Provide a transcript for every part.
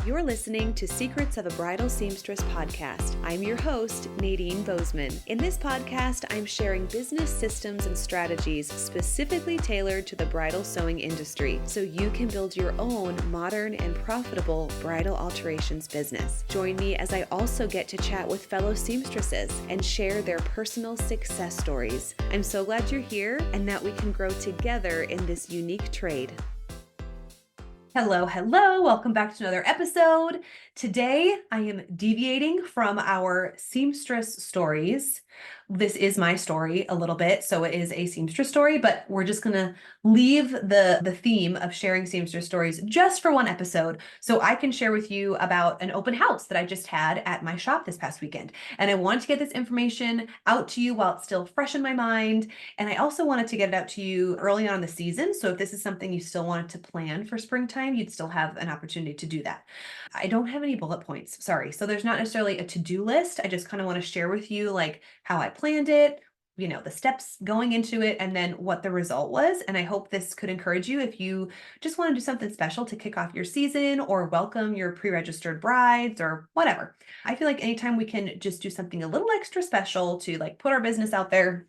You're listening to Secrets of a Bridal Seamstress podcast. I'm your host, Nadine Bozeman. In this podcast, I'm sharing business systems and strategies specifically tailored to the bridal sewing industry so you can build your own modern and profitable bridal alterations business. Join me as I also get to chat with fellow seamstresses and share their personal success stories. I'm so glad you're here and that we can grow together in this unique trade. Hello. Welcome back to another episode. Today, I am deviating from our seamstress stories. This is my story a little bit, so it is a seamstress story, but we're just going to leave the theme of sharing seamstress stories just for one episode so I can share with you about an open house that I just had at my shop this past weekend. And I wanted to get this information out to you while it's still fresh in my mind. And I also wanted to get it out to you early on in the season. So if this is something you still wanted to plan for springtime, you'd still have an opportunity to do that. I don't have any bullet points, sorry. So there's not necessarily a to-do list. I just kind of want to share with you like how I planned it, the steps going into it, and then what the result was. And I hope this could encourage you if you just want to do something special to kick off your season or welcome your pre-registered brides or whatever. I feel like anytime we can just do something a little extra special to like put our business out there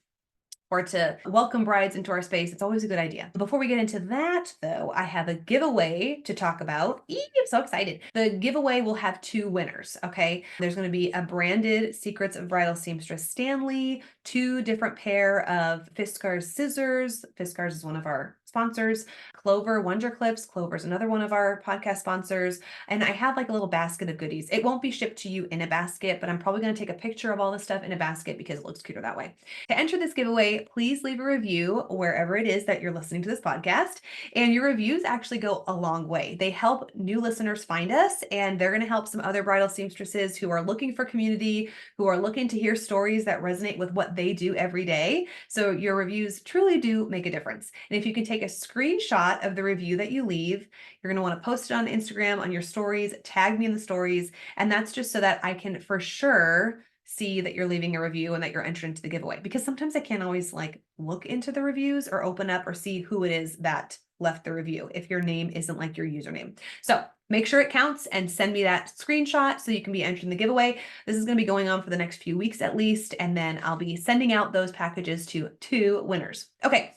or to welcome brides into our space, it's always a good idea. Before we get into that, though, I have a giveaway to talk about. I'm so excited. The giveaway will have two winners, okay? There's going to be a branded Secrets of Bridal Seamstress Stanley, two different pair of Fiskars scissors. Fiskars is one of our sponsors. Clover Wonder Clips. Clover is another one of our podcast sponsors. And I have like a little basket of goodies. It won't be shipped to you in a basket, but I'm probably going to take a picture of all the stuff in a basket because it looks cuter that way. To enter this giveaway, please leave a review wherever it is that you're listening to this podcast. And your reviews actually go a long way. They help new listeners find us, and they're going to help some other bridal seamstresses who are looking for community, who are looking to hear stories that resonate with what they do every day. So your reviews truly do make a difference. And if you can take a screenshot of the review that you leave, you're going to want to post it on Instagram, on your stories, tag me in the stories. And that's just so that I can for sure see that you're leaving a review and that you're entered into the giveaway, because sometimes I can't always like look into the reviews or open up or see who it is that left the review if your name isn't like your username. So make sure it counts and send me that screenshot so you can be entered in the giveaway. This is going to be going on for the next few weeks at least, and then I'll be sending out those packages to two winners. Okay,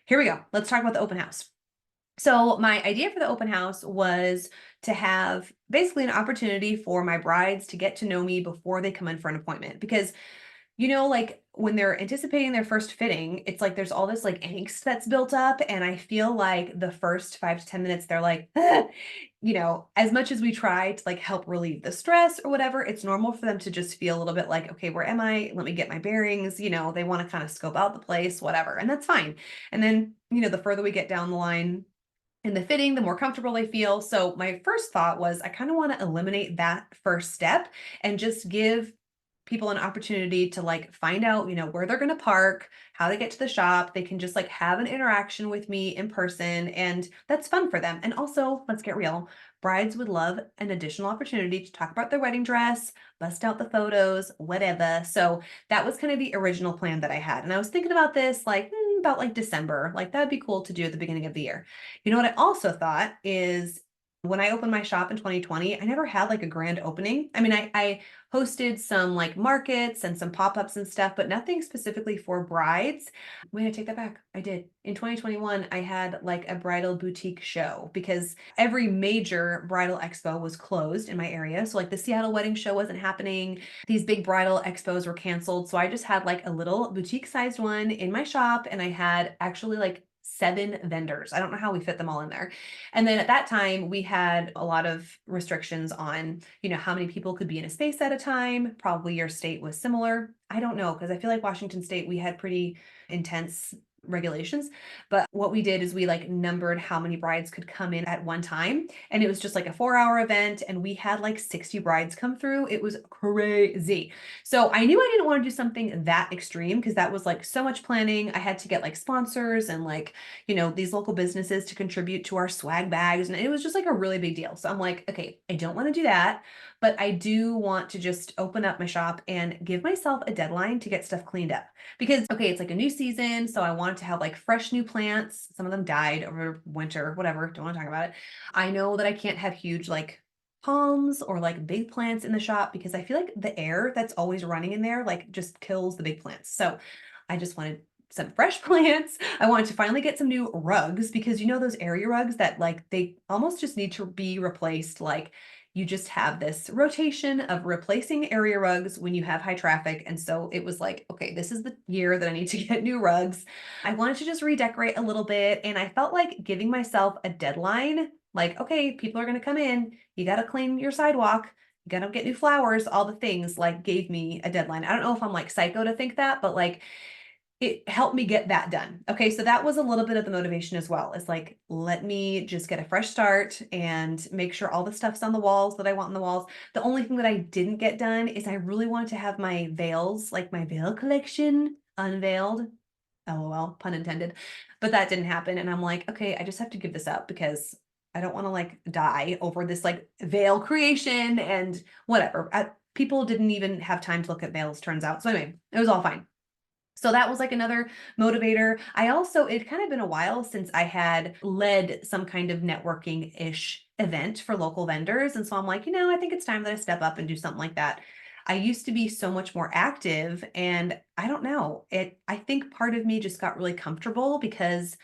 here we go. Let's talk about the open house. So my idea for the open house was to have basically an opportunity for my brides to get to know me before they come in for an appointment. Because, like when they're anticipating their first fitting, it's like there's all this like angst that's built up. And I feel like the first 5 to 10 minutes, they're like, as much as we try to like help relieve the stress or whatever, it's normal for them to just feel a little bit like, okay, where am I? Let me get my bearings. They want to kind of scope out the place, whatever. And that's fine. And then, the further we get down the line, in the fitting, the more comfortable they feel. So my first thought was I kind of want to eliminate that first step and just give people an opportunity to like find out, where they're going to park, how they get to the shop. They can just like have an interaction with me in person, and that's fun for them. And also, let's get real, brides would love an additional opportunity to talk about their wedding dress, bust out the photos, whatever. So that was kind of the original plan that I had. And I was thinking about this like about like December, like that'd be cool to do at the beginning of the year. What I also thought is when I opened my shop in 2020, I never had like a grand opening. I mean, I hosted some like markets and some pop-ups and stuff, but nothing specifically for brides. Wait, I take that back. I did. In 2021, I had like a bridal boutique show because every major bridal expo was closed in my area. So like the Seattle wedding show wasn't happening. These big bridal expos were canceled. So I just had like a little boutique sized one in my shop, and I had actually like 7 vendors. I don't know how we fit them all in there. And then at that time, we had a lot of restrictions on, how many people could be in a space at a time. Probably your state was similar. I don't know, because I feel like Washington State, we had pretty intense regulations. But what we did is we like numbered how many brides could come in at one time. And it was just like a 4-hour event. And we had like 60 brides come through. It was crazy. So I knew I didn't want to do something that extreme because that was like so much planning. I had to get like sponsors and like, these local businesses to contribute to our swag bags. And it was just like a really big deal. So I'm like, okay, I don't want to do that. But I do want to just open up my shop and give myself a deadline to get stuff cleaned up. Because, okay, it's like a new season. So I wanted to have like fresh new plants. Some of them died over winter, whatever. Don't want to talk about it. I know that I can't have huge like palms or like big plants in the shop because I feel like the air that's always running in there like just kills the big plants. So I just wanted some fresh plants. I wanted to finally get some new rugs because you know those area rugs that like they almost just need to be replaced. Like you just have this rotation of replacing area rugs when you have high traffic. And so it was like, okay, this is the year that I need to get new rugs. I wanted to just redecorate a little bit. And I felt like giving myself a deadline, like, okay, people are going to come in. You got to clean your sidewalk. You got to get new flowers, all the things like gave me a deadline. I don't know if I'm like psycho to think that, but like it helped me get that done. Okay, so that was a little bit of the motivation as well. It's like, let me just get a fresh start and make sure all the stuff's on the walls that I want on the walls. The only thing that I didn't get done is I really wanted to have my veils, like my veil collection unveiled. LOL, pun intended. But that didn't happen. And I'm like, okay, I just have to give this up because I don't want to like die over this like veil creation and whatever. People didn't even have time to look at veils, turns out. So anyway, it was all fine. So that was like another motivator. It kind of been a while since I had led some kind of networking-ish event for local vendors. And so I'm like, I think it's time that I step up and do something like that. I used to be so much more active and I don't know, I think part of me just got really comfortable because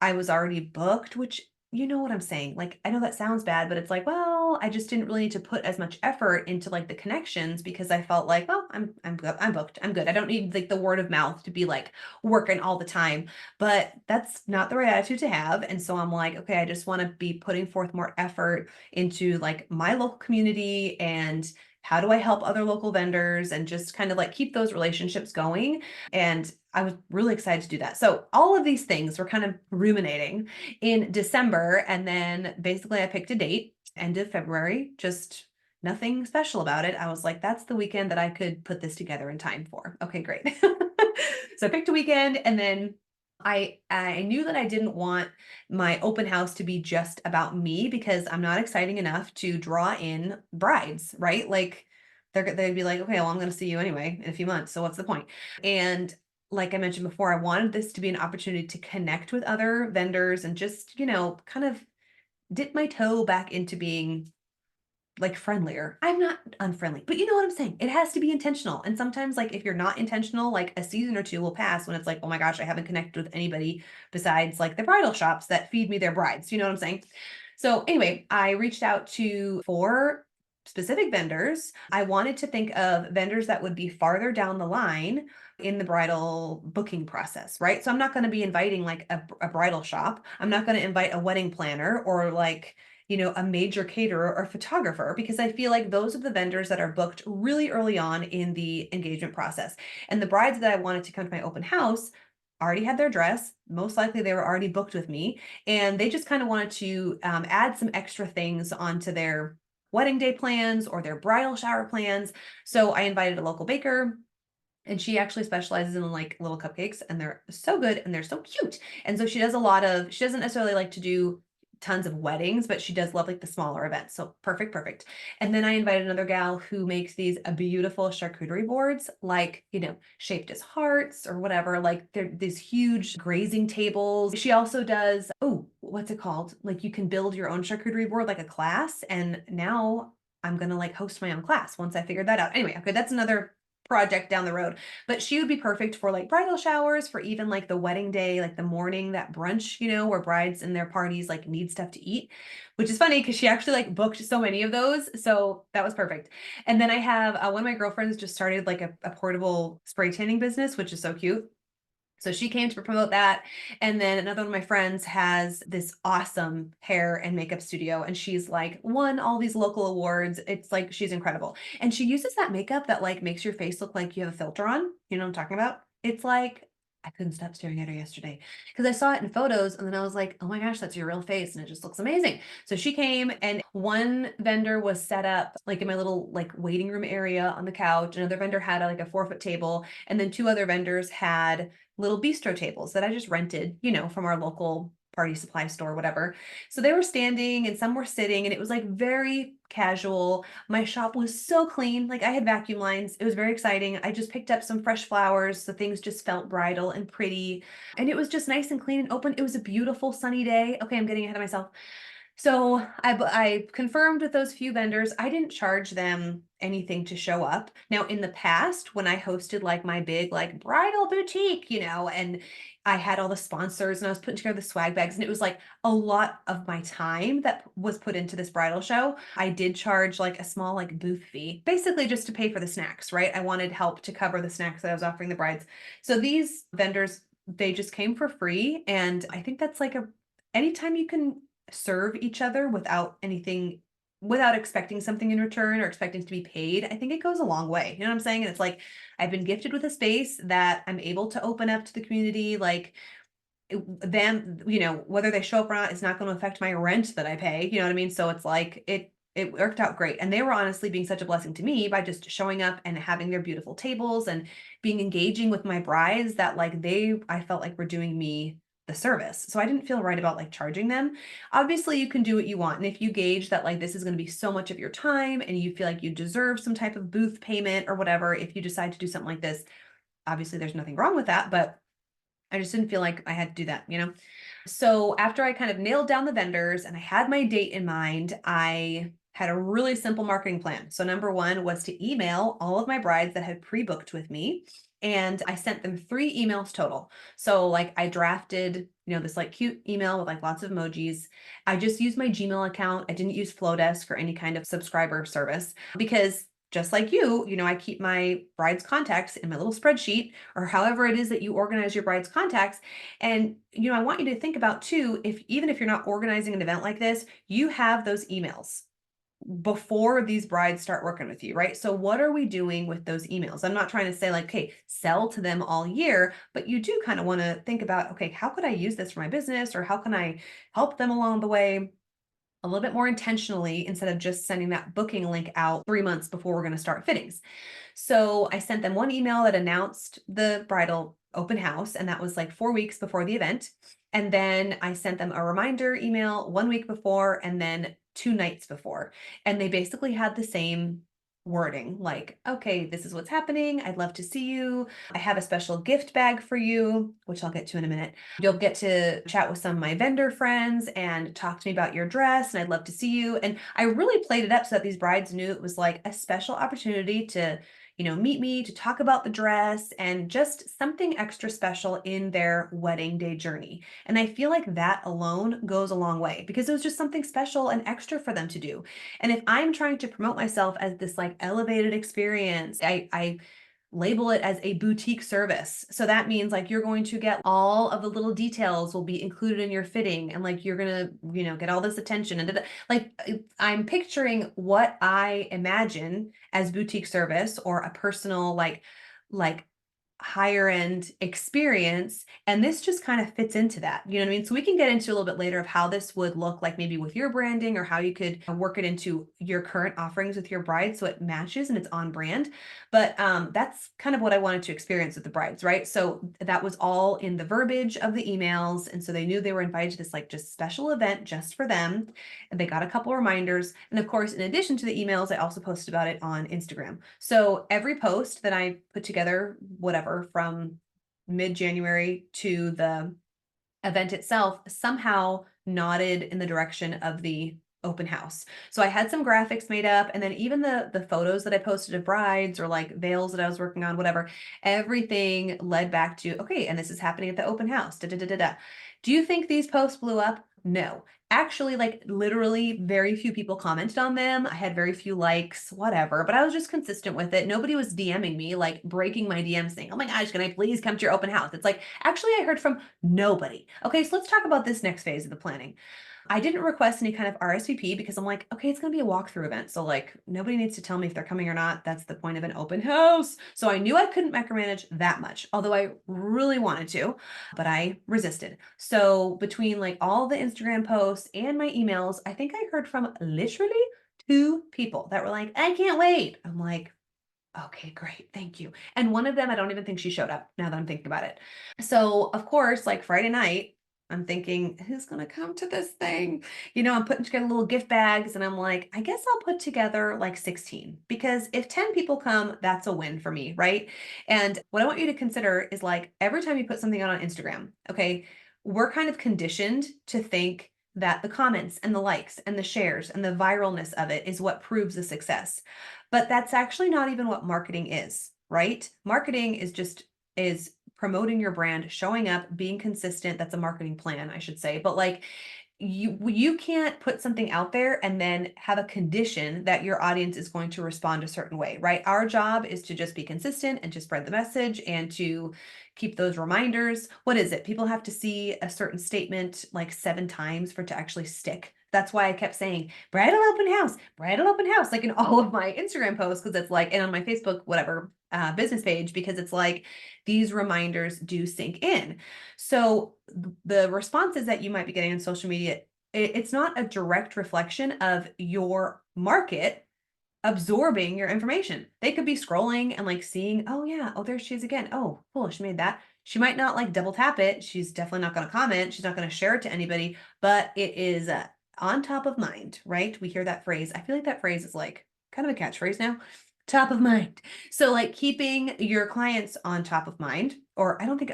I was already booked, which you know what I'm saying. Like, I know that sounds bad, but it's like, well, I just didn't really need to put as much effort into like the connections because I felt like, well, I'm booked. I'm good. I don't need like the word of mouth to be like working all the time. But that's not the right attitude to have. And so I'm like, okay, I just want to be putting forth more effort into like my local community and how do I help other local vendors and just kind of like keep those relationships going. And I was really excited to do that. So all of these things were kind of ruminating in December. And then basically I picked a date, end of February, just nothing special about it. I was like, that's the weekend that I could put this together in time for. Okay, great. So I picked a weekend and then I knew that I didn't want my open house to be just about me because I'm not exciting enough to draw in brides, right? Like they'd be like, okay, well, I'm going to see you anyway in a few months. So what's the point? And like I mentioned before, I wanted this to be an opportunity to connect with other vendors and just, kind of dip my toe back into being like friendlier. I'm not unfriendly, but you know what I'm saying? It has to be intentional. And sometimes like if you're not intentional, like a season or two will pass when it's like, oh my gosh, I haven't connected with anybody besides like the bridal shops that feed me their brides. You know what I'm saying? So anyway, I reached out to 4 specific vendors. I wanted to think of vendors that would be farther down the line in the bridal booking process, right? So I'm not going to be inviting like a bridal shop. I'm not going to invite a wedding planner or like a major caterer or photographer because I feel like those are the vendors that are booked really early on in the engagement process. And the brides that I wanted to come to my open house already had their dress. Most likely they were already booked with me. And they just kind of wanted to add some extra things onto their wedding day plans or their bridal shower plans. So I invited a local baker and she actually specializes in like little cupcakes and they're so good and they're so cute. And so she doesn't necessarily like to do tons of weddings, but she does love like the smaller events. So perfect, perfect. And then I invited another gal who makes these beautiful charcuterie boards, like, shaped as hearts or whatever. Like they're these huge grazing tables. She also does, oh, what's it called? Like you can build your own charcuterie board, like a class. And now I'm going to like host my own class once I figured that out. Anyway, okay, that's another project down the road, but she would be perfect for like bridal showers, for even like the wedding day, like the morning, that brunch, where brides and their parties like need stuff to eat, which is funny because she actually like booked so many of those. So that was perfect. And then I have one of my girlfriends just started like a portable spray tanning business, which is so cute. So she came to promote that. And then another one of my friends has this awesome hair and makeup studio. And she's like won all these local awards. It's like she's incredible. And she uses that makeup that like makes your face look like you have a filter on. You know what I'm talking about? It's like I couldn't stop staring at her yesterday because I saw it in photos and then I was like, oh my gosh, that's your real face. And it just looks amazing. So she came and one vendor was set up like in my little like waiting room area on the couch. Another vendor had like a 4-foot table. And then 2 other vendors had little bistro tables that I just rented, from our local party supply store, whatever. So they were standing and some were sitting and it was like very casual. My shop was so clean. Like I had vacuum lines. It was very exciting. I just picked up some fresh flowers. So things just felt bridal and pretty. And it was just nice and clean and open. It was a beautiful sunny day. Okay, I'm getting ahead of myself. So I confirmed with those few vendors. I didn't charge them anything to show up. Now, in the past, when I hosted like my big like bridal boutique, and I had all the sponsors and I was putting together the swag bags, and it was like a lot of my time that was put into this bridal show. I did charge like a small like booth fee, basically just to pay for the snacks, right? I wanted help to cover the snacks that I was offering the brides. So these vendors, they just came for free. And I think that's like anytime you can serve each other without expecting something in return or expecting to be paid, I think it goes a long way. You know what I'm saying? And it's like I've been gifted with a space that I'm able to open up to the community. Like them, whether they show up or not, it's not going to affect my rent that I pay. You know what I mean? So it's like it worked out great. And they were honestly being such a blessing to me by just showing up and having their beautiful tables and being engaging with my brides that like I felt like were doing me the service. So I didn't feel right about like charging them. Obviously, you can do what you want. And if you gauge that like this is going to be so much of your time and you feel like you deserve some type of booth payment or whatever, if you decide to do something like this, obviously there's nothing wrong with that. But I just didn't feel like I had to do that. So after I kind of nailed down the vendors and I had my date in mind, I had a really simple marketing plan. So number one was to email all of my brides that had pre-booked with me. And I sent them 3 emails total. So like I drafted, this like cute email with like lots of emojis. I just used my Gmail account. I didn't use Flowdesk or any kind of subscriber service because just like I keep my bride's contacts in my little spreadsheet or however it is that you organize your bride's contacts. And, I want you to think about too, even if you're not organizing an event like this, you have those emails before these brides start working with you, right? So what are we doing with those emails? I'm not trying to say like, okay, sell to them all year, but you do kind of want to think about, okay, how could I use this for my business or how can I help them along the way? A little bit more intentionally instead of just sending that booking link out 3 months before we're going to start fittings. So I sent them one email that announced the bridal open house, and that was like 4 weeks before the event. And then I sent them a reminder email 1 week before and then 2 nights before. And they basically had the same wording like, okay, this is what's happening. I'd love to see you. I have a special gift bag for you, which I'll get to in a minute. You'll get to chat with some of my vendor friends and talk to me about your dress, and I'd love to see you. And I really played it up so that these brides knew it was like a special opportunity to meet me, to talk about the dress and just something extra special in their wedding day journey. And I feel like that alone goes a long way because it was just something special and extra for them to do. And if I'm trying to promote myself as this like elevated experience, I label it as a boutique service. So that means like you're going to get all of the little details will be included in your fitting and like you're going to, get all this attention and like I'm picturing what I imagine as boutique service or a personal like higher end experience. And this just kind of fits into that. You know what I mean? So we can get into a little bit later of how this would look like maybe with your branding or how you could work it into your current offerings with your bride so it matches and it's on brand. But that's kind of what I wanted to experience with the brides, right? So that was all in the verbiage of the emails. And so they knew they were invited to this like just special event just for them. And they got a couple reminders. And of course, in addition to the emails, I also posted about it on Instagram. So every post that I put together, whatever, from mid-January to the event itself, somehow nodded in the direction of the open house. So I had some graphics made up, and then even the photos that I posted of brides or like veils that I was working on, whatever, everything led back to, okay, and this is happening at the open house. Da, da, da, da, da. Do you think these posts blew up? No. Actually, like literally very few people commented on them. I had very few likes, whatever, but I was just consistent with it. Nobody was DMing me, like breaking my DMs saying, oh my gosh, can I please come to your open house? It's like, actually, I heard from nobody. Okay, so let's talk about this next phase of the planning. I didn't request any kind of RSVP because I'm like, okay, it's going to be a walkthrough event. So like nobody needs to tell me if they're coming or not. That's the point of an open house. So I knew I couldn't micromanage that much, although I really wanted to, but I resisted. So between like all the Instagram posts and my emails, I think I heard from literally 2 people that were like, I can't wait. I'm like, okay, great. Thank you. And one of them, I don't even think she showed up now that I'm thinking about it. So, of course, like Friday night, I'm thinking, who's going to come to this thing? I'm putting together little gift bags and I'm like, I guess I'll put together like 16 because if 10 people come, that's a win for me, right? And what I want you to consider is like every time you put something out on Instagram, okay, we're kind of conditioned to think that the comments and the likes and the shares and the viralness of it is what proves a success. But that's actually not even what marketing is, right? Marketing is promoting your brand, showing up, being consistent. That's a marketing plan, I should say. But like you can't put something out there and then have a condition that your audience is going to respond a certain way, right? Our job is to just be consistent and to spread the message and to keep those reminders. What is it? People have to see a certain statement like 7 times for it to actually stick. That's why I kept saying bridal open house, like in all of my Instagram posts, because it's like, and on my Facebook, whatever, business page, because it's like these reminders do sink in. So the responses that you might be getting on social media, it's not a direct reflection of your market absorbing your information. They could be scrolling and like seeing, oh yeah, oh there she is again. Oh, cool, she made that. She might not like double tap it. She's definitely not going to comment. She's not going to share it to anybody, but it is on top of mind, right? We hear that phrase. I feel like that phrase is like kind of a catchphrase now. Top of mind. So like keeping your clients on top of mind, or I don't think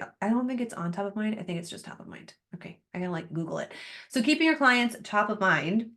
it's on top of mind. I think it's just top of mind. Okay. I gotta like Google it. So keeping your clients top of mind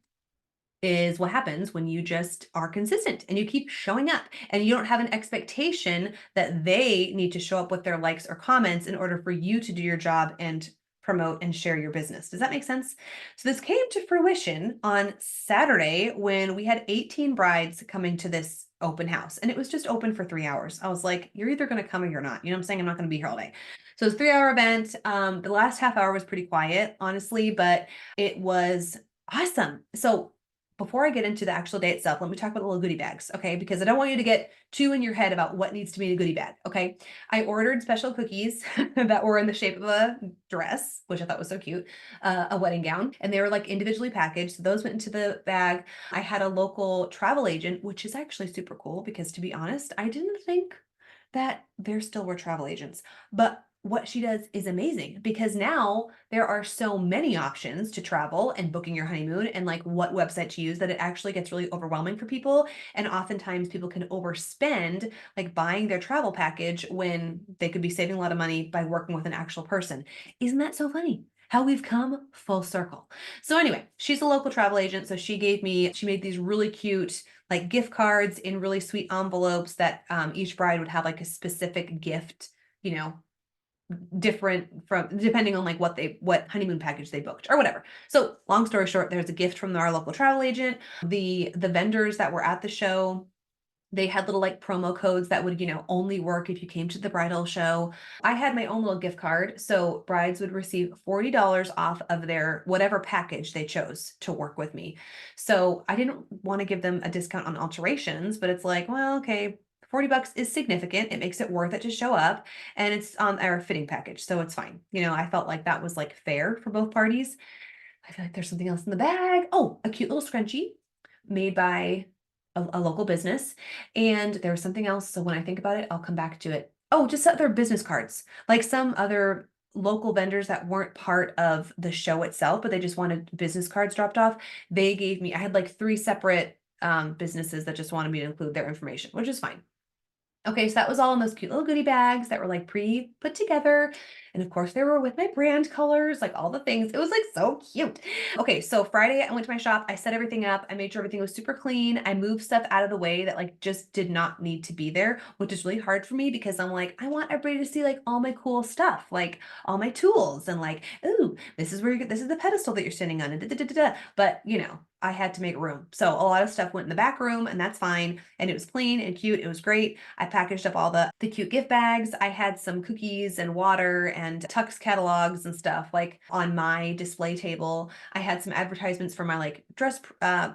is what happens when you just are consistent and you keep showing up and you don't have an expectation that they need to show up with their likes or comments in order for you to do your job and promote and share your business. Does that make sense? So this came to fruition on Saturday when we had 18 brides coming to this open house, and it was just open for 3 hours. I was like, you're either going to come or you're not. You know what I'm saying? I'm not going to be here all day. So it's a 3 hour event. The last half hour was pretty quiet, honestly, but it was awesome. So before I get into the actual day itself, let me talk about the little goodie bags, okay? Because I don't want you to get too in your head about what needs to be in a goodie bag, okay? I ordered special cookies that were in the shape of a dress, which I thought was so cute, a wedding gown, and they were like individually packaged. So those went into the bag. I had a local travel agent, which is actually super cool because to be honest, I didn't think that there still were travel agents. But what she does is amazing because now there are so many options to travel and booking your honeymoon and like what website to use that it actually gets really overwhelming for people. And oftentimes people can overspend like buying their travel package when they could be saving a lot of money by working with an actual person. Isn't that so funny? How we've come full circle. So anyway, she's a local travel agent. So she made these really cute like gift cards in really sweet envelopes that each bride would have like a specific gift, you know, different from depending on like what honeymoon package they booked or whatever. So long story short, there's a gift from our local travel agent. The vendors that were at the show, they had little like promo codes that would, only work if you came to the bridal show. I had my own little gift card. So brides would receive $40 off of their whatever package they chose to work with me. So I didn't want to give them a discount on alterations, but it's like, well, okay, $40 is significant. It makes it worth it to show up. And it's on our fitting package. So it's fine. I felt like that was like fair for both parties. I feel like there's something else in the bag. Oh, a cute little scrunchie made by a local business. And there was something else. So when I think about it, I'll come back to it. Oh, just other business cards, like some other local vendors that weren't part of the show itself, but they just wanted business cards dropped off. I had like 3 separate businesses that just wanted me to include their information, which is fine. Okay, so that was all in those cute little goodie bags that were like pre-put together. And of course, they were with my brand colors, like all the things. It was like so cute. Okay, so Friday I went to my shop, I set everything up, I made sure everything was super clean. I moved stuff out of the way that like just did not need to be there, which is really hard for me because I'm like, I want everybody to see like all my cool stuff, like all my tools and like, ooh, this is this is the pedestal that you're standing on. And da, da, da, da, da. But I had to make room. So a lot of stuff went in the back room and that's fine. And it was clean and cute. It was great. I packaged up all the cute gift bags. I had some cookies and water and Tux catalogs and stuff like on my display table. I had some advertisements for my like dress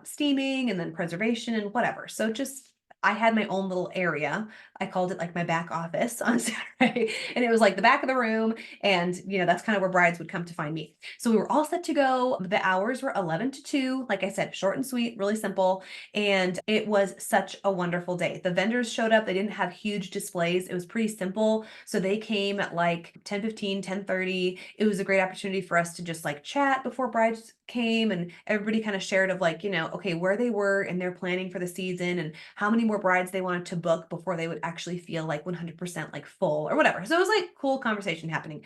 steaming and then preservation and whatever. So just I had my own little area. I called it like my back office on Saturday. And it was like the back of the room. And, that's kind of where brides would come to find me. So we were all set to go. The hours were 11 to 2. Like I said, short and sweet, really simple. And it was such a wonderful day. The vendors showed up. They didn't have huge displays. It was pretty simple. So they came at like 10:15, 10:30. It was a great opportunity for us to just like chat before brides came and everybody kind of shared of like, okay, where they were in their planning for the season and how many more brides they wanted to book before they would actually feel like 100% like full or whatever. So it was like cool conversation happening.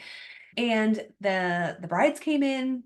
And the brides came in,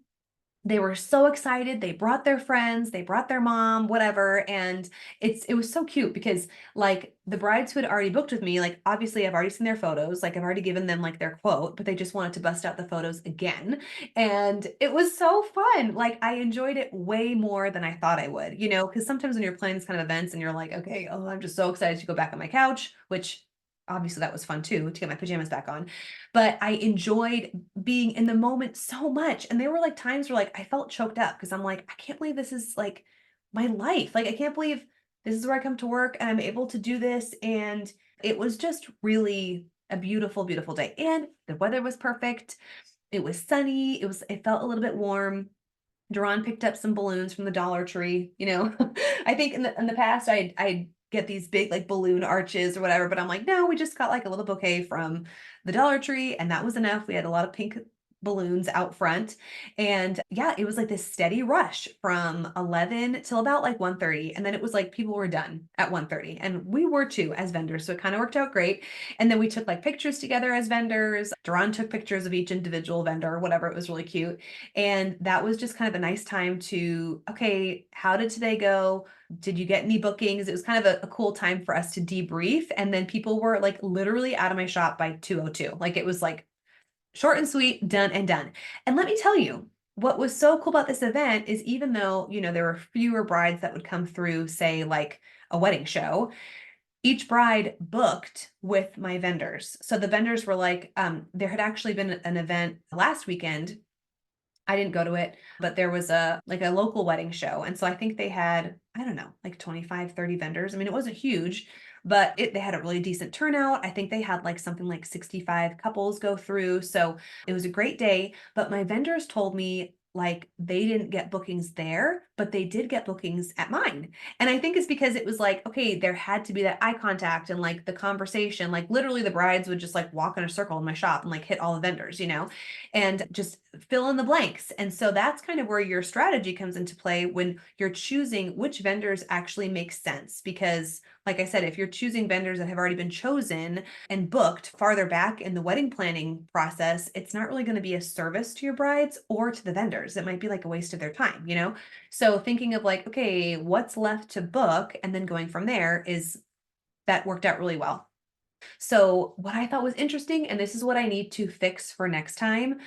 They were so excited. They brought their friends, they brought their mom, whatever. And it was so cute because like the brides who had already booked with me, like obviously I've already seen their photos, like I've already given them like their quote, but they just wanted to bust out the photos again. And it was so fun. Like I enjoyed it way more than I thought I would, because sometimes when you're planning this kind of events and you're like, okay, oh, I'm just so excited to go back on my couch, which obviously that was fun too, to get my pajamas back on. But I enjoyed being in the moment so much. And there were like times where like I felt choked up because I'm like, I can't believe this is like my life. Like I can't believe this is where I come to work and I'm able to do this. And it was just really a beautiful, beautiful day. And the weather was perfect. It was sunny. It felt a little bit warm. Duran picked up some balloons from the Dollar Tree, I think in the past I'd get these big like balloon arches or whatever, but I'm like, no, we just got like a little bouquet from the Dollar Tree and that was enough. We had a lot of pink balloons out front. And yeah, it was like this steady rush from 11 till about like 1:30. And then it was like people were done at 1:30. And we were too as vendors. So it kind of worked out great. And then we took like pictures together as vendors. Duran took pictures of each individual vendor or whatever. It was really cute. And that was just kind of a nice time to, okay, how did today go? Did you get any bookings? It was kind of a cool time for us to debrief. And then people were like literally out of my shop by 2:02. Like it was like short and sweet, done and done. And let me tell you, what was so cool about this event is even though, there were fewer brides that would come through, say like a wedding show, each bride booked with my vendors. So the vendors were like, there had actually been an event last weekend. I didn't go to it, but there was a local wedding show. And so I think they had, I don't know, like 25, 30 vendors. I mean, it wasn't huge, but they had a really decent turnout. I think they had like something like 65 couples go through. So it was a great day, but my vendors told me like they didn't get bookings there, but they did get bookings at mine. And I think it's because it was like, okay, there had to be that eye contact and like the conversation, like literally the brides would just like walk in a circle in my shop and like hit all the vendors, and just fill in the blanks. And so that's kind of where your strategy comes into play when you're choosing which vendors actually make sense. Because, like I said, if you're choosing vendors that have already been chosen and booked farther back in the wedding planning process, it's not really going to be a service to your brides or to the vendors. It might be like a waste of their time. So thinking of like, okay, what's left to book and then going from there that worked out really well. So what I thought was interesting, and this is what I need to fix for next time,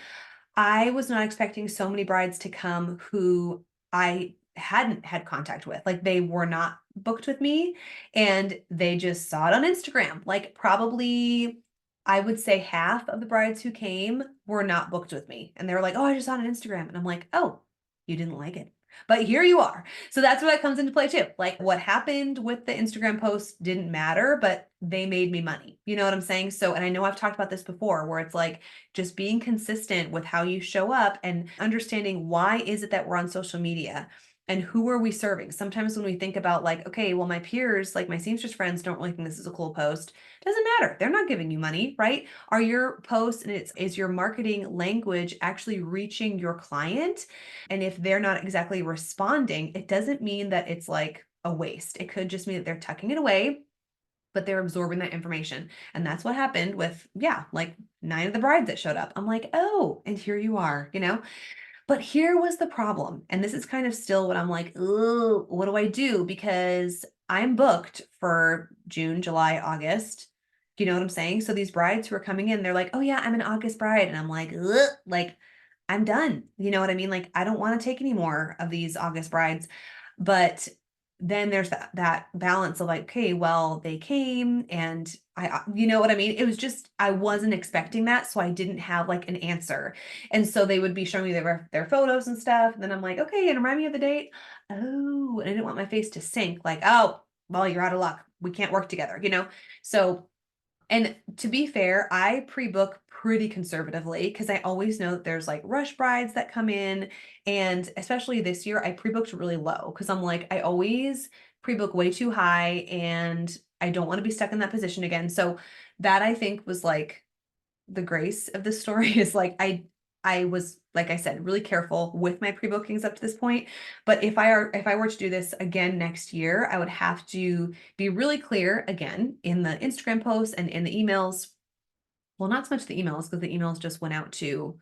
I was not expecting so many brides to come who I hadn't had contact with. Like they were not booked with me and they just saw it on Instagram. Like probably I would say half of the brides who came were not booked with me. And they were like, "Oh, I just saw it on Instagram." And I'm like, "Oh, you didn't like it." But here you are. So that's where that comes into play too. Like what happened with the Instagram post didn't matter, but they made me money. You know what I'm saying? So, and I know I've talked about this before where it's like just being consistent with how you show up and understanding why is it that we're on social media and who are we serving? Sometimes when we think about like, okay, well, my peers, like my seamstress friends don't really think this is a cool post. Doesn't matter. They're not giving you money, right? Are your posts and is your marketing language actually reaching your client? And if they're not exactly responding, it doesn't mean that it's like a waste. It could just mean that they're tucking it away, but they're absorbing that information. And that's what happened with, yeah, like 9 of the brides that showed up. I'm like, oh, and here you are. But here was the problem. And this is kind of still what I'm like, oh, what do I do? Because I'm booked for June, July, August. Do you know what I'm saying? So these brides who are coming in, they're like, oh yeah, I'm an August bride. And I'm like, ugh, like I'm done. You know what I mean? Like I don't want to take any more of these August brides. But then there's that balance of like, okay, well, they came and you know what I mean? It was just, I wasn't expecting that. So I didn't have like an answer. And so they would be showing me their photos and stuff. And then I'm like, okay, and remind me of the date. Oh, and I didn't want my face to sink like, oh, well, you're out of luck. We can't work together. So, and to be fair, I pre-book pretty conservatively because I always know that there's like rush brides that come in. And especially this year, I pre-booked really low because I'm like, I always pre-book way too high and I don't want to be stuck in that position again. So that I think was like the grace of this story is like I was, like I said, really careful with my pre-bookings up to this point. But if I were to do this again next year, I would have to be really clear again in the Instagram posts and in the emails. Well, not so much the emails because the emails just went out to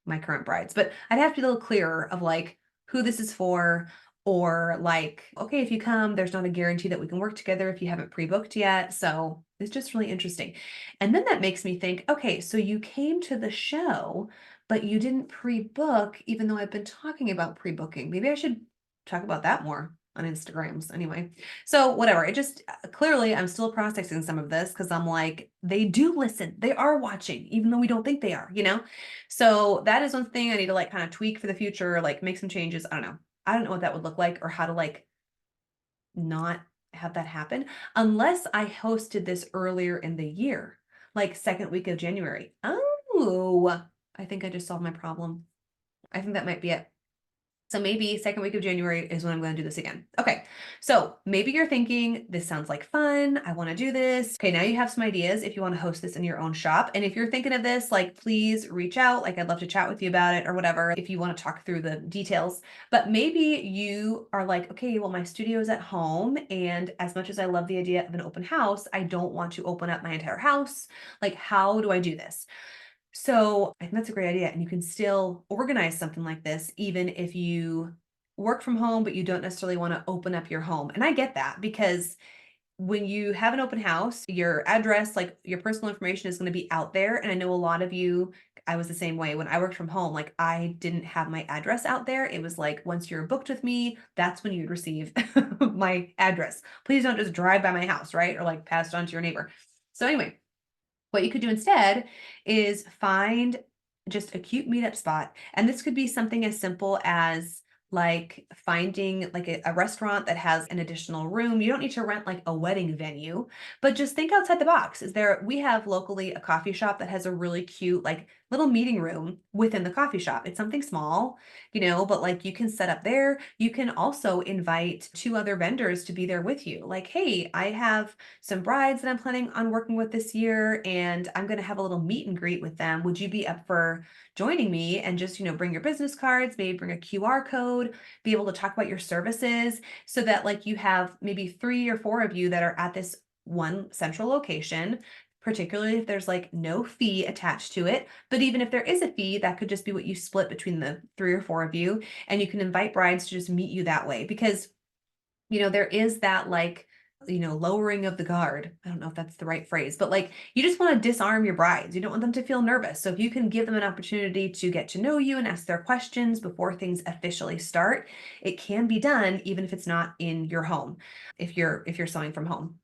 my current brides, but I'd have to be a little clearer of like who this is for, or like, okay, if you come, there's not a guarantee that we can work together if you haven't pre-booked yet. So it's just really interesting. And then that makes me think, okay, so you came to the show, but you didn't pre-book, even though I've been talking about pre-booking. Maybe I should talk about that more on Instagrams anyway. So whatever, it just clearly I'm still processing some of this because I'm like, they do listen, they are watching, even though we don't think they are, you know? So that is one thing I need to like kind of tweak for the future, like make some changes. I don't know. I don't know what that would look like or how to like not have that happen unless I hosted this earlier in the year, like second week of January. Oh, I think I just solved my problem. I think that might be it. So maybe second week of January is when I'm going to do this again. Okay. So maybe you're thinking, this sounds like fun. I want to do this. Okay. Now you have some ideas if you want to host this in your own shop. And if you're thinking of this, like, please reach out. Like, I'd love to chat with you about it or whatever, if you want to talk through the details. But maybe you are like, okay, well, my studio is at home. And as much as I love the idea of an open house, I don't want to open up my entire house. Like, how do I do this? So I think that's a great idea. And you can still organize something like this, even if you work from home, but you don't necessarily want to open up your home. And I get that because when you have an open house, your address, like your personal information is going to be out there. And I know a lot of you, I was the same way when I worked from home. Like I didn't have my address out there. It was like, once you're booked with me, that's when you'd receive my address. Please don't just drive by my house, right? Or like pass it on to your neighbor. So anyway, what you could do instead is find just a cute meetup spot. And this could be something as simple as like finding like a restaurant that has an additional room. You don't need to rent like a wedding venue, but just think outside the box. We have locally a coffee shop that has a really cute like little meeting room within the coffee shop. It's something small, but like you can set up there. You can also invite two other vendors to be there with you. Like, hey, I have some brides that I'm planning on working with this year, and I'm going to have a little meet and greet with them. Would you be up for joining me and just, bring your business cards, maybe bring a QR code, be able to talk about your services so that like you have maybe 3 or 4 of you that are at this one central location, particularly if there's like no fee attached to it. But even if there is a fee, that could just be what you split between the 3 or 4 of you. And you can invite brides to just meet you that way because there is that like, lowering of the guard. I don't know if that's the right phrase, but like you just want to disarm your brides. You don't want them to feel nervous. So if you can give them an opportunity to get to know you and ask their questions before things officially start, it can be done even if it's not in your home, if you're sewing from home.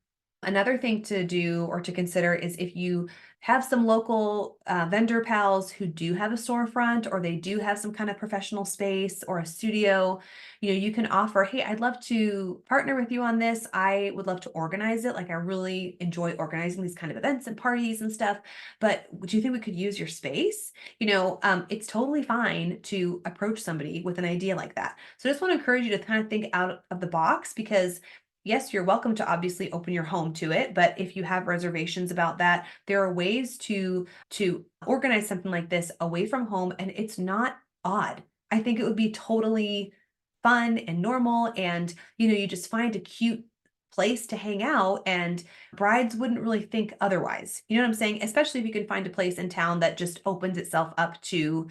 Another thing to do or to consider is if you have some local vendor pals who do have a storefront or they do have some kind of professional space or a studio, you can offer, hey, I'd love to partner with you on this. I would love to organize it. Like I really enjoy organizing these kind of events and parties and stuff. But do you think we could use your space? It's totally fine to approach somebody with an idea like that. So I just want to encourage you to kind of think out of the box because yes, you're welcome to obviously open your home to it, but if you have reservations about that, there are ways to organize something like this away from home and it's not odd. I think it would be totally fun and normal and you just find a cute place to hang out and brides wouldn't really think otherwise. You know what I'm saying? Especially if you can find a place in town that just opens itself up to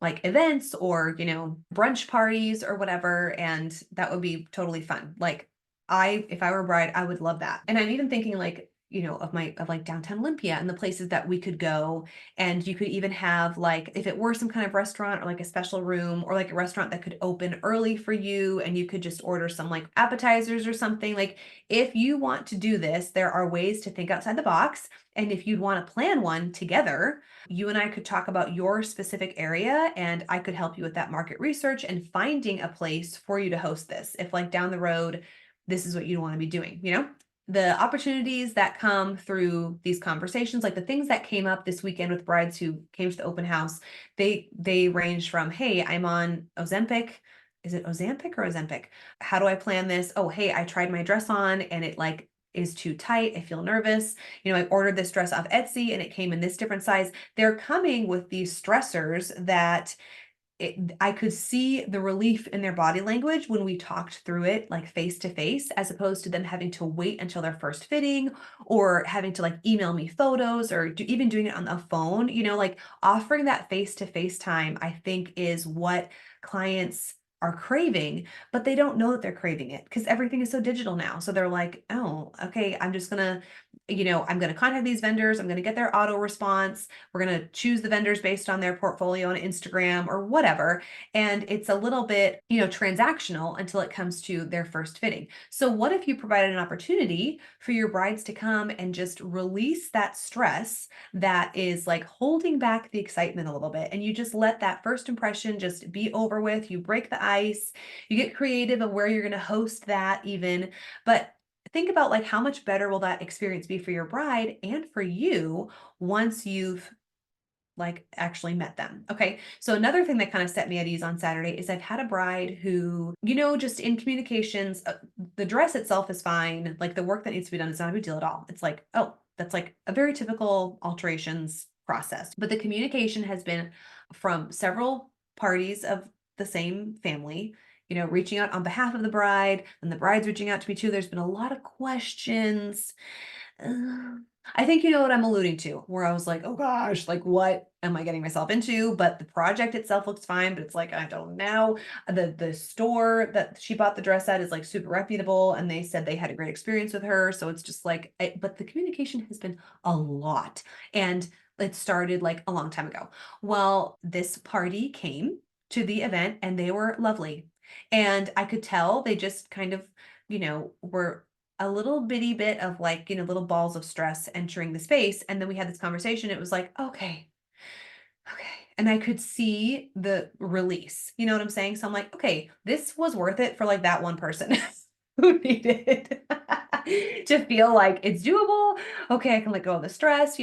like events or, brunch parties or whatever. And that would be totally fun. Like if I were a bride, I would love that. And I'm even thinking like, of like downtown Olympia and the places that we could go. And you could even have like, if it were some kind of restaurant or like a special room or like a restaurant that could open early for you and you could just order some like appetizers or something. Like if you want to do this, there are ways to think outside the box. And if you'd want to plan one together, you and I could talk about your specific area and I could help you with that market research and finding a place for you to host this. If like down the road, this is what you want to be doing, the opportunities that come through these conversations, like the things that came up this weekend with brides who came to the open house, they range from, hey, I'm on Ozempic. Is it Ozempic or Ozempic? How do I plan this? Oh, hey, I tried my dress on and it like is too tight. I feel nervous. I ordered this dress off Etsy and it came in this different size. They're coming with these stressors that I could see the relief in their body language when we talked through it like face to face, as opposed to them having to wait until their first fitting or having to like email me photos or even doing it on the phone. Like offering that face to face time, I think is what clients are craving, but they don't know that they're craving it because everything is so digital now. So they're like, oh, okay, I'm just gonna, I'm gonna contact these vendors. I'm gonna get their auto response. We're going to choose the vendors based on their portfolio on Instagram or whatever. And it's a little bit, transactional until it comes to their first fitting. So what if you provided an opportunity for your brides to come and just release that stress that is like holding back the excitement a little bit, and you just let that first impression just be over with. You break the ice, you get creative of where you're going to host that even, but think about like how much better will that experience be for your bride and for you once you've like actually met them. Okay. So another thing that kind of set me at ease on Saturday is I've had a bride who, just in communications, the dress itself is fine. Like the work that needs to be done is not a big deal at all. It's like, oh, that's like a very typical alterations process. But the communication has been from several parties of the same family, reaching out on behalf of the bride, and the bride's reaching out to me too. There's been a lot of questions. uh, I think you know what I'm alluding to, where I was like, oh gosh, like what am I getting myself into? But the project itself looks fine, but it's like, I don't know. The store that she bought the dress at is like super reputable, and they said they had a great experience with her. So it's just like, but the communication has been a lot. And it started like a long time ago. Well, this party came to the event and they were lovely. And I could tell they just kind of, were a little bitty bit of like, little balls of stress entering the space. And then we had this conversation. It was like, okay, okay. And I could see the release. You know what I'm saying? So I'm like, okay, this was worth it for like that one person who needed to feel like it's doable. Okay, I can let go of the stress.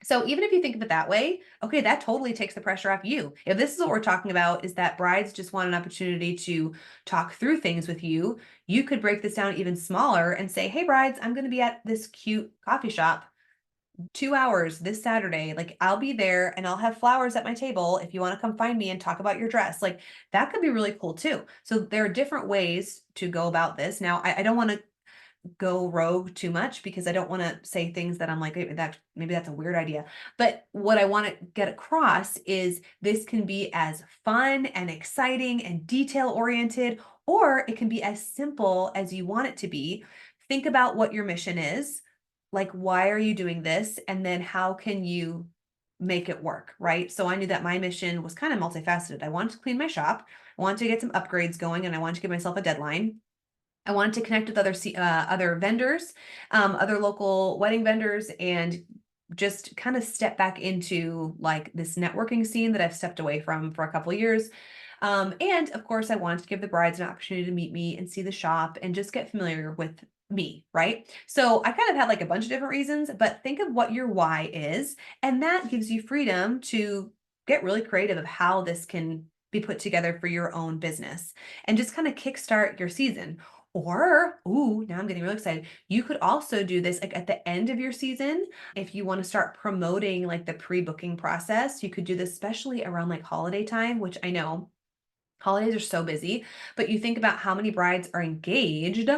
So even if you think of it that way, okay, that totally takes the pressure off you. If this is what we're talking about, is that brides just want an opportunity to talk through things with you, you could break this down even smaller and say, hey, brides, I'm going to be at this cute coffee shop 2 hours this Saturday. Like I'll be there and I'll have flowers at my table if you want to come find me and talk about your dress. Like that could be really cool too. So there are different ways to go about this. Now, I don't want to go rogue too much because I don't want to say things that I'm like, maybe that's a weird idea. But what I want to get across is this can be as fun and exciting and detail oriented, or it can be as simple as you want it to be. Think about what your mission is. Like, why are you doing this? And then how can you make it work, right? So I knew that my mission was kind of multifaceted. I wanted to clean my shop, I wanted to get some upgrades going, and I wanted to give myself a deadline. I wanted to connect with other vendors, other local wedding vendors, and just kind of step back into like this networking scene that I've stepped away from for a couple of years. And of course, I wanted to give the brides an opportunity to meet me and see the shop and just get familiar with me, right? So I kind of had like a bunch of different reasons, but think of what your why is, and that gives you freedom to get really creative of how this can be put together for your own business and just kind of kickstart your season. Or, ooh, now I'm getting really excited. You could also do this like at the end of your season. If you want to start promoting like the pre-booking process, you could do this especially around like holiday time, which I know holidays are so busy, but you think about how many brides are engaged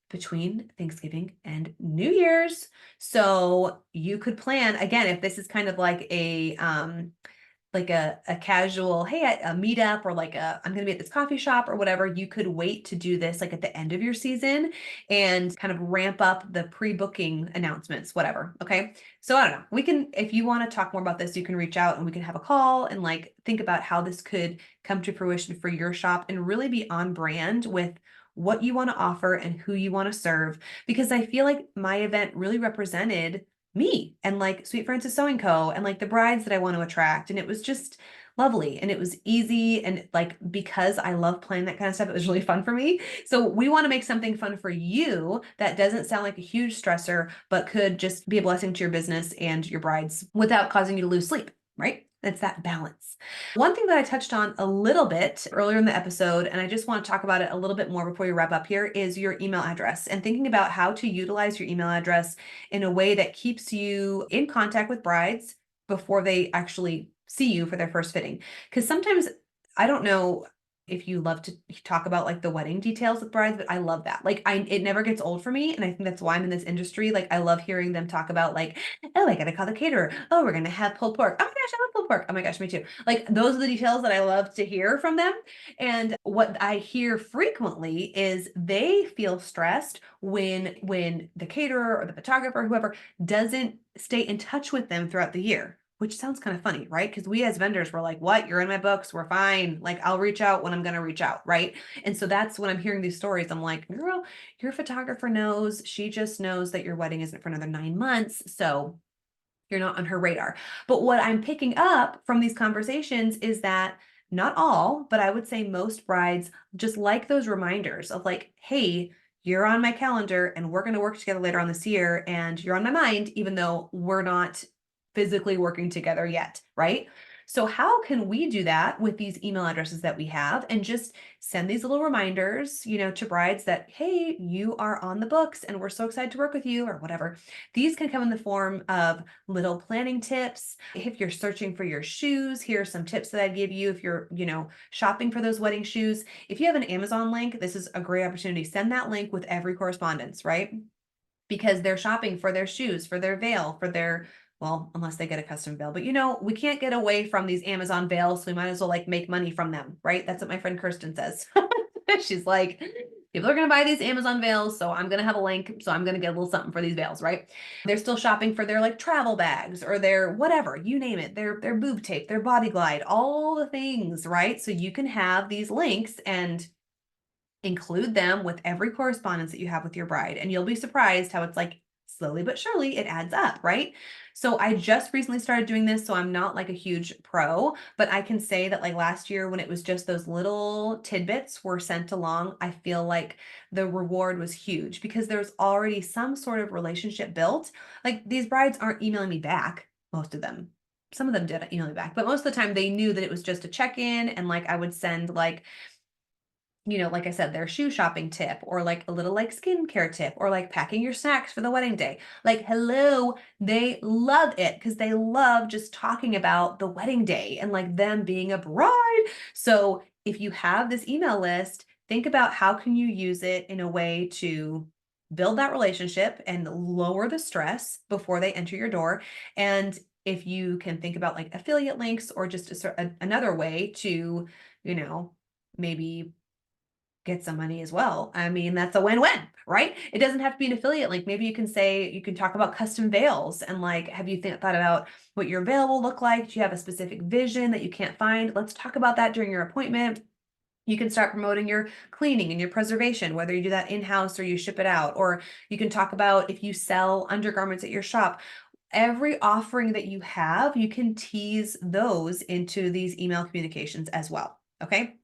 between Thanksgiving and New Year's. So you could plan again, if this is kind of like a casual, hey, a meetup or like I'm going to be at this coffee shop or whatever, you could wait to do this like at the end of your season and kind of ramp up the pre-booking announcements, whatever. Okay. So I don't know. If you want to talk more about this, you can reach out and we can have a call and like think about how this could come to fruition for your shop and really be on brand with what you want to offer and who you want to serve. Because I feel like my event really represented me and like Sweet Francis Sewing Co. and like the brides that I want to attract. And it was just lovely and it was easy. And like, because I love playing that kind of stuff, it was really fun for me. So we want to make something fun for you that doesn't sound like a huge stressor, but could just be a blessing to your business and your brides without causing you to lose sleep, right? It's that balance. One thing that I touched on a little bit earlier in the episode, and I just want to talk about it a little bit more before we wrap up here, is your email address and thinking about how to utilize your email address in a way that keeps you in contact with brides before they actually see you for their first fitting. Because sometimes, I don't know if you love to talk about like the wedding details with brides, but I love that. Like it never gets old for me. And I think that's why I'm in this industry. Like I love hearing them talk about like, oh, I gotta call the caterer. Oh, we're gonna have pulled pork. Oh my gosh, I love pulled pork. Oh my gosh, me too. Like those are the details that I love to hear from them. And what I hear frequently is they feel stressed when the caterer or the photographer, whoever, doesn't stay in touch with them throughout the year. Which sounds kind of funny, right? Because we as vendors were like, what? You're in my books. We're fine. Like, I'll reach out when I'm going to reach out, right? And so that's when I'm hearing these stories. I'm like, girl, your photographer knows. She just knows that your wedding isn't for another 9 months. So you're not on her radar. But what I'm picking up from these conversations is that not all, but I would say most brides just like those reminders of like, hey, you're on my calendar and we're going to work together later on this year and you're on my mind, even though we're not physically working together yet, right? So how can we do that with these email addresses that we have and just send these little reminders, to brides that, hey, you are on the books and we're so excited to work with you or whatever. These can come in the form of little planning tips. If you're searching for your shoes, here are some tips that I'd give you if you're, shopping for those wedding shoes. If you have an Amazon link, this is a great opportunity. Send that link with every correspondence, right? Because they're shopping for their shoes, for their veil, for their, well, unless they get a custom veil, but we can't get away from these Amazon veils. So we might as well like make money from them, right? That's what my friend Kirsten says. She's like, people are going to buy these Amazon veils. So I'm going to have a link. So I'm going to get a little something for these veils, right? They're still shopping for their like travel bags or their whatever, you name it, their boob tape, their body glide, all the things, right? So you can have these links and include them with every correspondence that you have with your bride. And you'll be surprised how it's like slowly but surely it adds up, right? So I just recently started doing this, so I'm not like a huge pro, but I can say that like last year when it was just those little tidbits were sent along, I feel like the reward was huge because there's already some sort of relationship built. Like these brides aren't emailing me back, most of them. Some of them did email me back, but most of the time they knew that it was just a check-in and like I would send like like I said, their shoe shopping tip or like a little like skincare tip or like packing your snacks for the wedding day. Like, hello, they love it because they love just talking about the wedding day and like them being a bride. So if you have this email list, think about how can you use it in a way to build that relationship and lower the stress before they enter your door. And if you can think about like affiliate links or just another way to, maybe get some money as well. I mean, that's a win-win, right? It doesn't have to be an affiliate link. Maybe you can talk about custom veils and like, have you thought about what your veil will look like? Do you have a specific vision that you can't find? Let's talk about that during your appointment. You can start promoting your cleaning and your preservation, whether you do that in-house or you ship it out, or you can talk about if you sell undergarments at your shop. Every offering that you have, you can tease those into these email communications as well. Okay.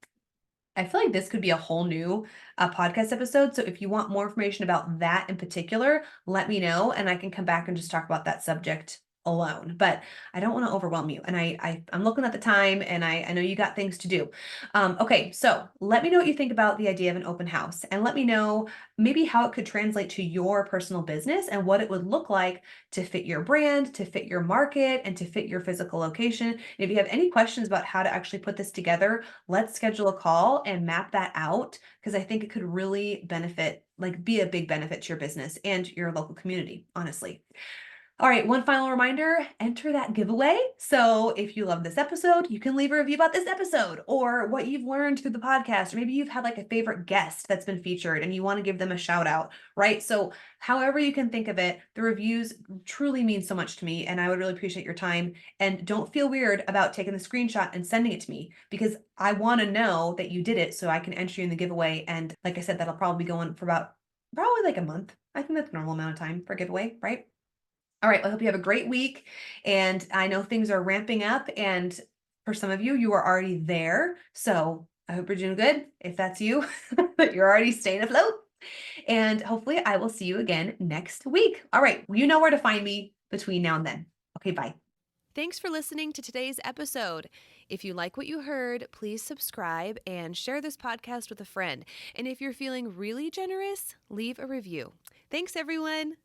I feel like this could be a whole new podcast episode. So if you want more information about that in particular, let me know and I can come back and just talk about that subject alone. But I don't want to overwhelm you. And I'm looking at the time and I know you got things to do. Okay, so let me know what you think about the idea of an open house and let me know maybe how it could translate to your personal business and what it would look like to fit your brand, to fit your market, and to fit your physical location. And if you have any questions about how to actually put this together, let's schedule a call and map that out because I think it could really be a big benefit to your business and your local community, honestly. All right, one final reminder, enter that giveaway. So if you love this episode, you can leave a review about this episode or what you've learned through the podcast, or maybe you've had like a favorite guest that's been featured and you want to give them a shout out, right? So however you can think of it, the reviews truly mean so much to me and I would really appreciate your time. And don't feel weird about taking the screenshot and sending it to me because I want to know that you did it so I can enter you in the giveaway. And like I said, that'll probably be going for probably like a month. I think that's a normal amount of time for a giveaway, right? All right. Well, I hope you have a great week. And I know things are ramping up. And for some of you, you are already there. So I hope you're doing good. If that's you, that you're already staying afloat. And hopefully I will see you again next week. All right. You know where to find me between now and then. Okay. Bye. Thanks for listening to today's episode. If you like what you heard, please subscribe and share this podcast with a friend. And if you're feeling really generous, leave a review. Thanks, everyone.